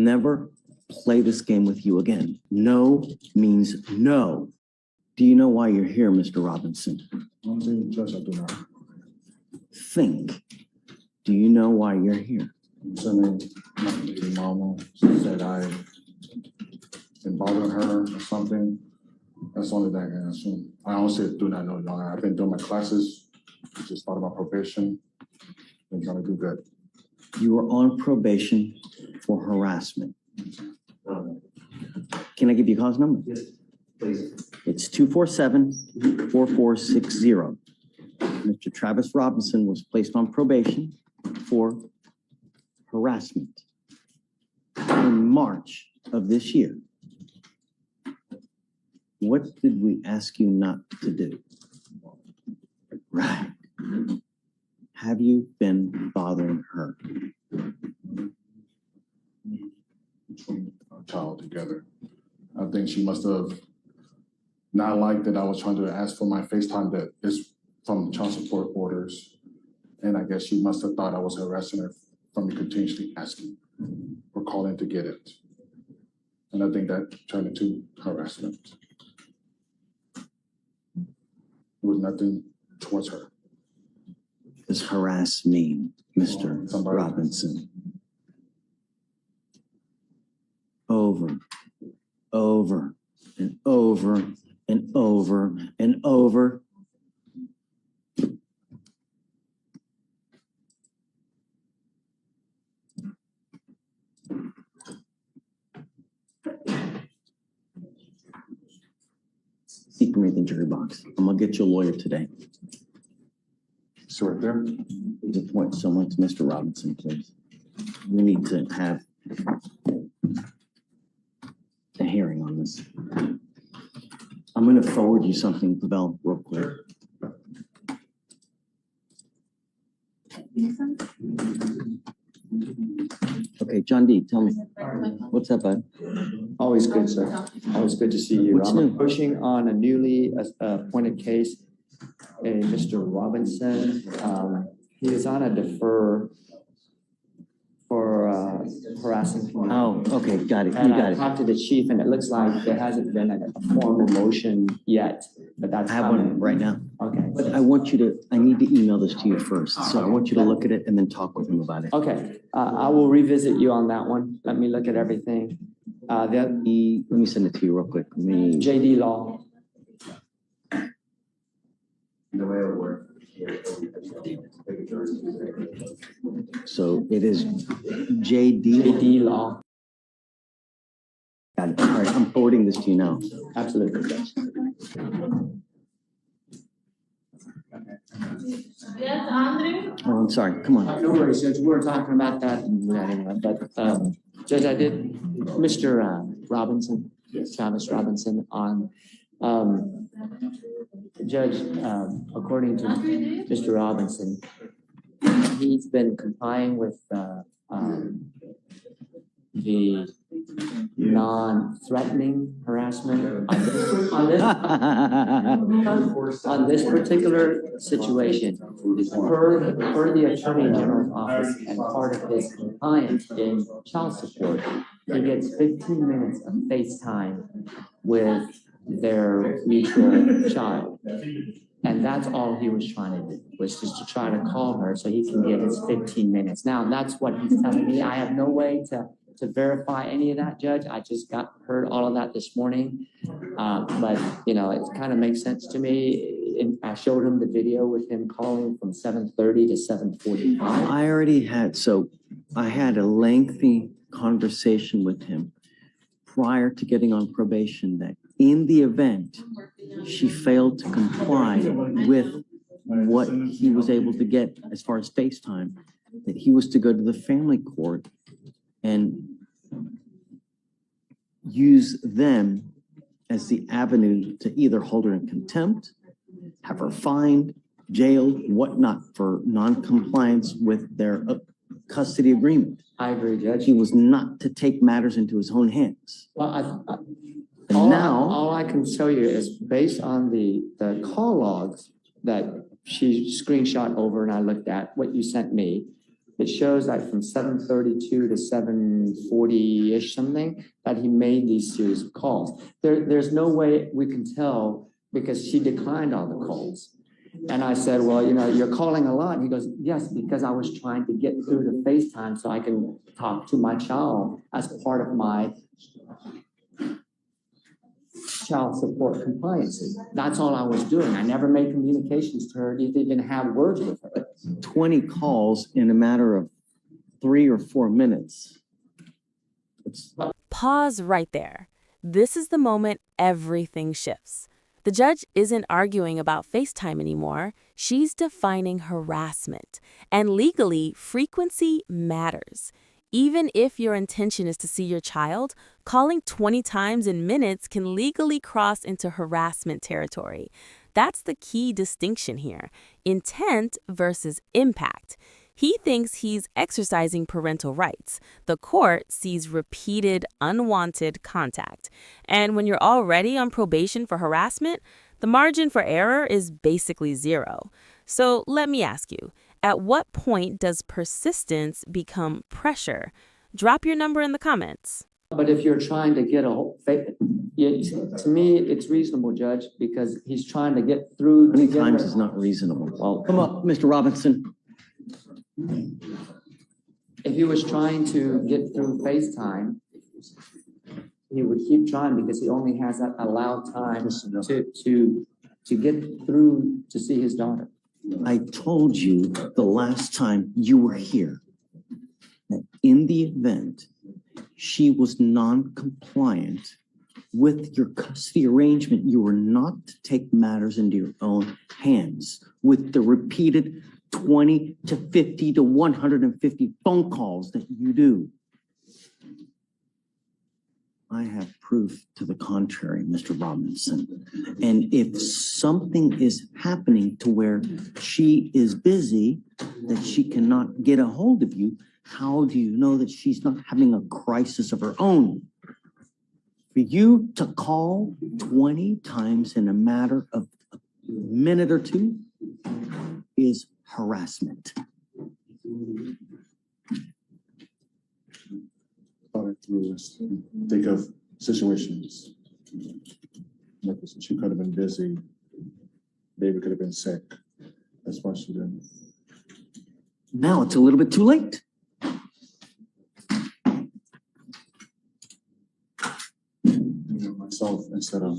never play this game with you again. No means no. Do you know why you're here, Mr. Robinson? Judge, I do not. Think. Do you know why you're here? My baby mama said I been bothering her or something. That's the only thing I can assume. I honestly do not know, Your Honor. I've been doing my classes, just thought about probation, and trying to do good. You are on probation for harassment. Can I give you a cause number? Yes, please. It's 247-4460. Mr. Travis Robinson was placed on probation for harassment in March of this year. What did we ask you not to do? Right. Have you been bothering her? Our child together. I think she must have not liked that I was trying to ask for my FaceTime that is from child support orders. And I guess she must have thought I was harassing her from continuously asking or calling to get it. And I think that turned into harassment. It was nothing towards her. What does harass mean, Mr. Robinson? Over, and over, and over, and over. You can read the jury box. I'm gonna get you a lawyer today. So right there. Please appoint someone to Mr. Robinson, please. We need to have a hearing on this. I'm going to forward you something, Pavel, real quick. Okay, John D, tell me. What's up, bud? Always good, sir. Always good to see you. What's I'm new? pushing on a newly appointed case, Mr. Robinson. He is on a defer for harassing people. Oh, okay, got it. You And got I it. talked to the chief, and it looks like there hasn't been a formal motion yet, but that's I have coming. one right now. Okay. But I need to email this to you first. So I want you to look at it and then talk with him about it. Okay, I will revisit you on that one. Let me look at everything. Let me send it to you real quick. JD Law. The way it works. So it is JD. JD Law. Got it. All right, I'm forwarding this to you now. Absolutely. Yes, Andre? Oh, I'm sorry. Come on. No worries, Judge. We were talking about that anyway, but Judge, I did Mr. Robinson, Travis Robinson on Judge, according to Mr. Robinson, he's been complying with the non-threatening harassment on this particular situation. Per the Attorney General's office and part of his compliance in child support, he gets 15 minutes of FaceTime with their mutual child. And that's all he was trying to do, was just to try to call her so he can get his 15 minutes. Now, that's what he's telling me. I have no way to verify any of that, Judge. I just heard all of that this morning. But, you know, it kind of makes sense to me. I showed him the video with him calling from 7:30 to 7:45. I had a lengthy conversation with him prior to getting on probation that in the event she failed to comply with what he was able to get as far as FaceTime, that he was to go to the family court and use them as the avenue to either hold her in contempt, have her fined, jailed, whatnot for non-compliance with their custody agreement. I agree, Judge. He was not to take matters into his own hands. Well, And all I can tell you is based on the call logs that she screenshot over and I looked at what you sent me, it shows like from 7:32 to 7:40-ish something that he made these series of calls. There's no way we can tell because she declined all the calls. And I said, well, you're calling a lot. And he goes, yes, because I was trying to get through to FaceTime so I can talk to my child as part of my child support compliance. That's all I was doing. I never made communications to her, didn't even have words with her. 20 calls in a matter of 3 or 4 minutes. Pause right there. This is the moment everything shifts. The judge isn't arguing about FaceTime anymore. She's defining harassment. And legally, frequency matters. Even if your intention is to see your child, calling 20 times in minutes can legally cross into harassment territory. That's the key distinction here: intent versus impact. He thinks he's exercising parental rights. The court sees repeated, unwanted contact. And when you're already on probation for harassment, the margin for error is basically zero. So let me ask you, at what point does persistence become pressure? Drop your number in the comments. But if you're trying to get to me, it's reasonable, Judge, because he's trying to get through. Many times is not reasonable. Well, come up, Mr. Robinson. If he was trying to get through FaceTime, he would keep trying because he only has that allowed time to get through to see his daughter. I told you the last time you were here that in the event she was non-compliant with your custody arrangement, you were not to take matters into your own hands with the repeated 20 to 50 to 150 phone calls that you do. I have proof to the contrary, Mr. Robinson. And if something is happening to where she is busy, that she cannot get a hold of you, how do you know that she's not having a crisis of her own? For you to call 20 times in a matter of a minute or two is harassment. Think of situations. Like she could have been busy. Baby could have been sick. That's why she didn't. Now it's a little bit too late. Myself instead of.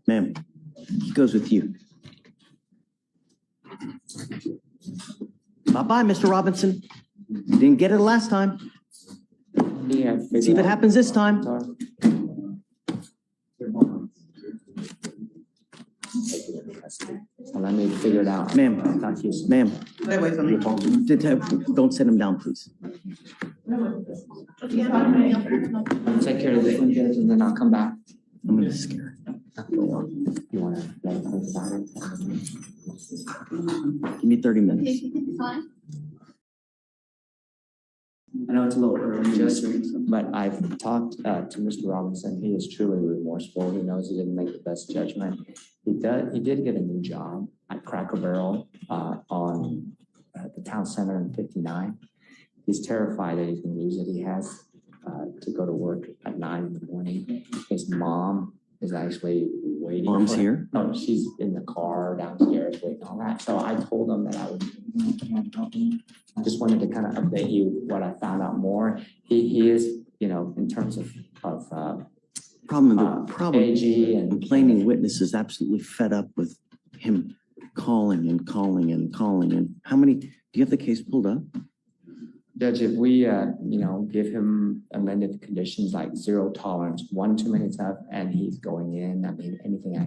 Ma'am, he goes with you. Bye-bye, Mr. Robinson. You didn't get it last time. Yeah, See if it happens this time. So let me figure it out. Ma'am, ma'am, You don't set him down, please. Take care of this one, Judge, and then I'll come back. I'm gonna scare her. You want to let me think about it? Give me 30 minutes. I know it's a little early, Judge, but I've talked to Mr. Robinson. He is truly remorseful. He knows he didn't make the best judgment. He did get a new job at Cracker Barrel on the town center in 59. He's terrified that he's going to lose it. He has to go to work at 9 in the morning. His mom is actually waiting. Mom's here? No, she's in the car downstairs waiting all that. So I told him that I would. I just wanted to kind of update you what I found out more. He is, in terms of AG and complaining witness is absolutely fed up with him calling and calling and calling. And how many, do you have the case pulled up? Judge, if we, give him amended conditions like 0 tolerance, 1 too many times, and he's going in, anything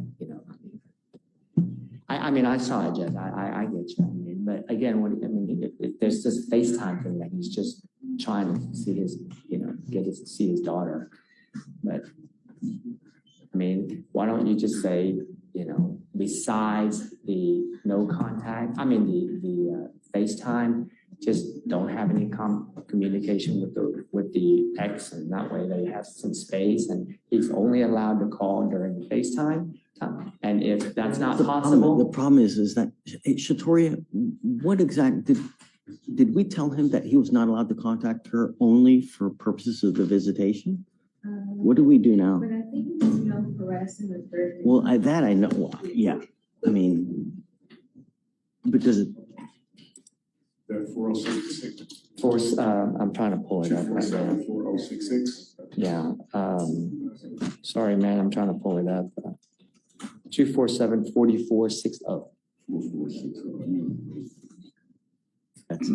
I saw it, Judge. I get you. But again, if there's this FaceTime thing that he's just trying to see his, see his daughter. But why don't you just say, besides the no contact, the FaceTime, just don't have any communication with the ex, and that way they have some space, and he's only allowed to call during the FaceTime time. And if that's not possible, the problem is that Shatoria, what exactly, did we tell him that he was not allowed to contact her only for purposes of the visitation? What do we do now? But I think it was harassing or threatening. Well, that I know, yeah, I mean, because it, That 4066. I'm trying to pull it up right now. 4066. Yeah, sorry, man, I'm trying to pull it up. 247-4460. That's,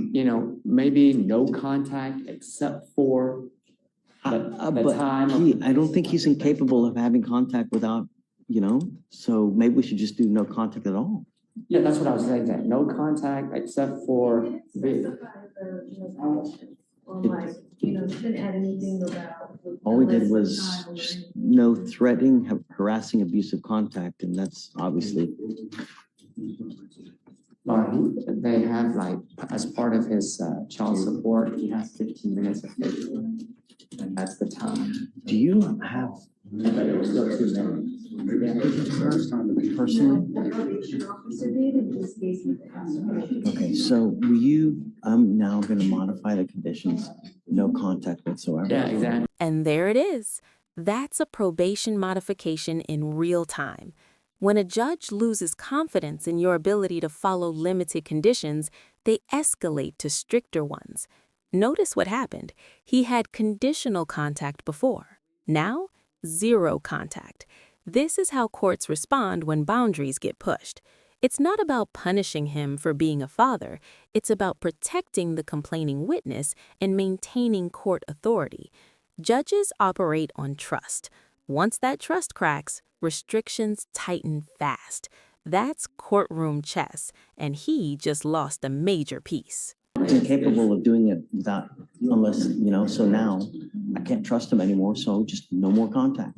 maybe no contact except for the but time. I don't think he's incapable of having contact without, so maybe we should just do no contact at all. Yeah, that's what I was saying, that no contact except for the, Or like, you didn't add anything about. All we did was just no threatening, harassing, abusive contact, and that's obviously. they have like, as part of his child support, he has 15 minutes of FaceTime. And that's the time. Do you have But it was still 2 minutes. personally? Okay, so I'm now going to modify the conditions, no contact whatsoever. Yeah, exactly. And there it is. That's a probation modification in real time. When a judge loses confidence in your ability to follow limited conditions, they escalate to stricter ones. Notice what happened. He had conditional contact before. Now, zero contact. This is how courts respond when boundaries get pushed. It's not about punishing him for being a father. It's about protecting the complaining witness and maintaining court authority. Judges operate on trust. Once that trust cracks, restrictions tighten fast. That's courtroom chess, and he just lost a major piece. He's incapable of doing it without, unless, so now I can't trust him anymore, so just no more contact.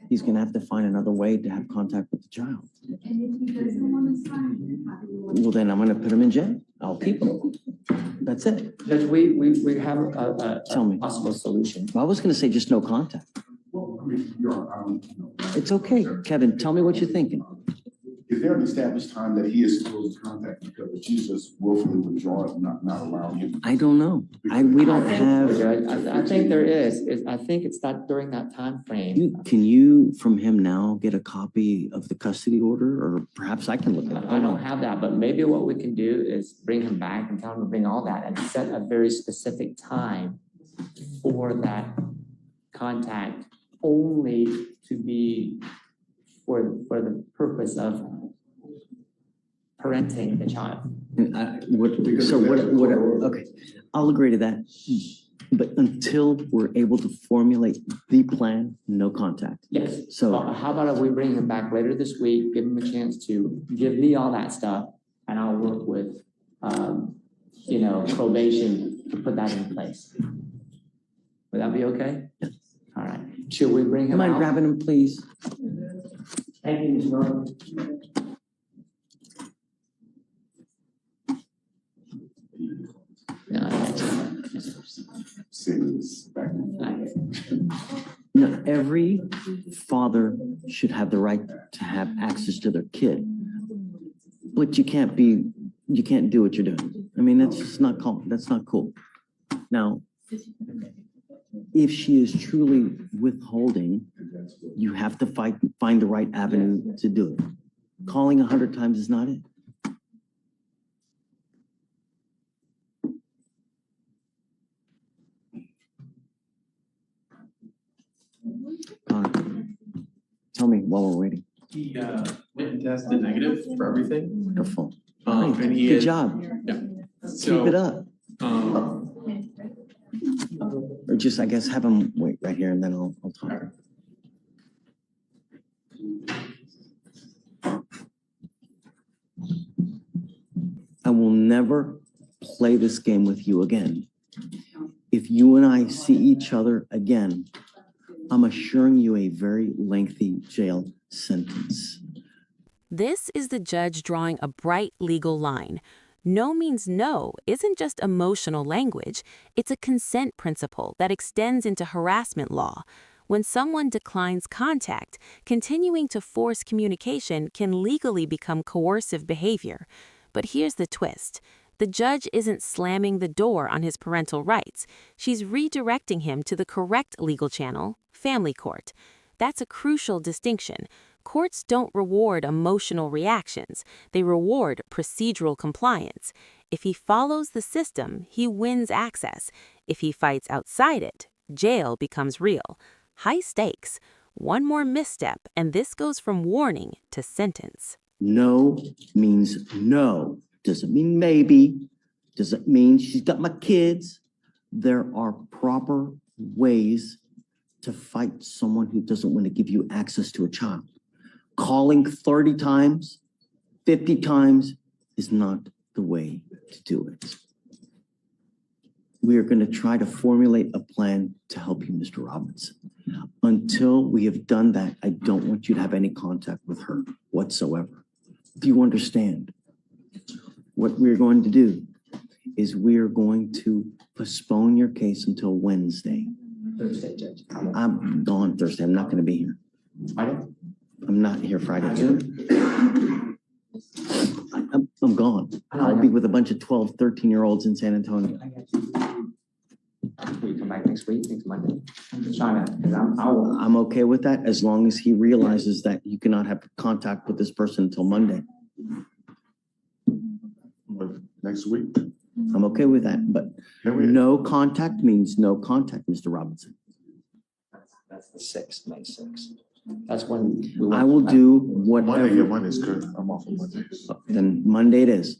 He's going to have to find another way to have contact with the child. Well, then I'm going to put him in jail. I'll keep him. That's it. Judge, we have a Tell me. possible solution. Well, I was going to say just no contact. It's okay. Kevin, tell me what you're thinking. Is there an established time that he is supposed to contact because if she's just willfully withdrawing, not allowing you? I don't know. We don't have. Judge, I think there is. I think it's not during that time frame. Can you, from him now, get a copy of the custody order, or perhaps I can look at it? I don't have that, but maybe what we can do is bring him back and tell him to bring all that and set a very specific time for that contact, only to be for the purpose of parenting the child. Okay, I'll agree to that. But until we're able to formulate the plan, no contact. Yes. So how about if we bring him back later this week, give him a chance to give me all that stuff, and I'll work with, probation to put that in place. Would that be okay? Yes. All right. Should we bring him mind out? grabbing him, please? Thank you, Ms. Norman. No, every father should have the right to have access to their kid. But you can't do what you're doing. I mean, that's just not cool. That's not cool. Now, if she is truly withholding, you have to find the right avenue to do it. Calling 100 times is not it. Connor, tell me while we're waiting. He went and tested negative for everything. Wonderful. And he Good is, job. Yeah. Keep it up. Or just, I guess, have him wait right here and then I'll talk. I will never play this game with you again. If you and I see each other again, I'm assuring you a very lengthy jail sentence. This is the judge drawing a bright legal line. No means no isn't just emotional language. It's a consent principle that extends into harassment law. When someone declines contact, continuing to force communication can legally become coercive behavior. But here's the twist. The judge isn't slamming the door on his parental rights. She's redirecting him to the correct legal channel, family court. That's a crucial distinction. Courts don't reward emotional reactions. They reward procedural compliance. If he follows the system, he wins access. If he fights outside it, jail becomes real. High stakes. One more misstep, and this goes from warning to sentence. No means no. Doesn't mean maybe. Doesn't mean she's got my kids. There are proper ways to fight someone who doesn't want to give you access to a child. Calling 30 times, 50 times is not the way to do it. We are going to try to formulate a plan to help you, Mr. Robinson. Until we have done that, I don't want you to have any contact with her whatsoever. Do you understand? What we're going to do is we are going to postpone your case until Wednesday. Thursday, Judge. I'm gone Thursday. I'm not going to be here. Friday? I'm not here Friday. I'm gone. I'll be with a bunch of 12, 13-year-olds in San Antonio. I got you. Will you come back next week, next Monday? I'm just trying to, because I I'm okay with that as long as he realizes that you cannot have contact with this person until Monday. But next week. I'm okay with that, but Can we- no contact means no contact, Mr. Robinson. That's the 6th, May 6th. That's when we I will do Monday, yeah, whatever. Monday's good. I'm off on Mondays. Then Monday it is.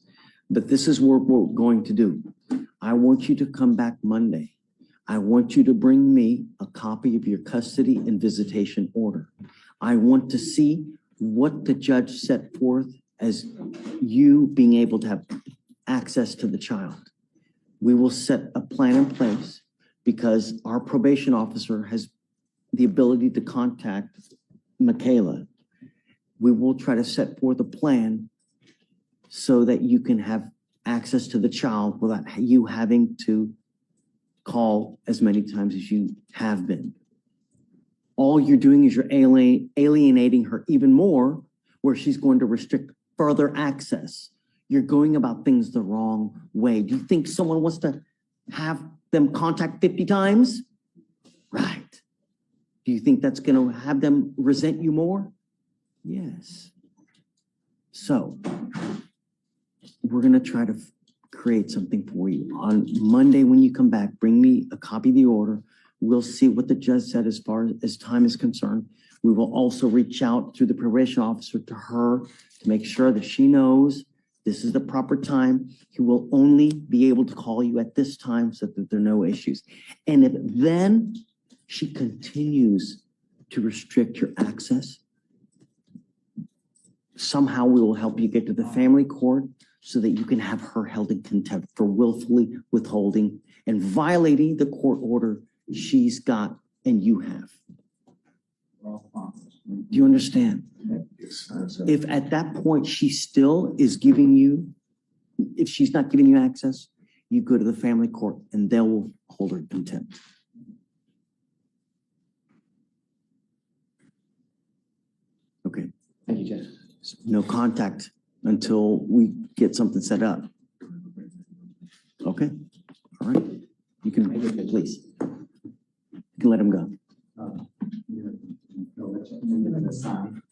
But this is what we're going to do. I want you to come back Monday. I want you to bring me a copy of your custody and visitation order. I want to see what the judge set forth as you being able to have access to the child. We will set a plan in place because our probation officer has the ability to contact Michaela. We will try to set forth a plan so that you can have access to the child without you having to call as many times as you have been. All you're doing is you're alienating her even more, where she's going to restrict further access. You're going about things the wrong way. Do you think someone wants to have them contact 50 times? Right. Do you think that's going to have them resent you more? Yes. So we're going to try to create something for you. On Monday, when you come back, bring me a copy of the order. We'll see what the judge said as far as time is concerned. We will also reach out through the probation officer to her to make sure that she knows this is the proper time. He will only be able to call you at this time so that there are no issues. And if then she continues to restrict your access, somehow we will help you get to the family court so that you can have her held in contempt for willfully withholding and violating the court order she's got and you have. Do you understand? Yes. If at that point she still is giving you, if she's not giving you access, you go to the family court and they will hold her in contempt. Okay. Thank you, Judge. No contact until we get something set up. Okay? All right. You can, please. You can let him go. No, that's it.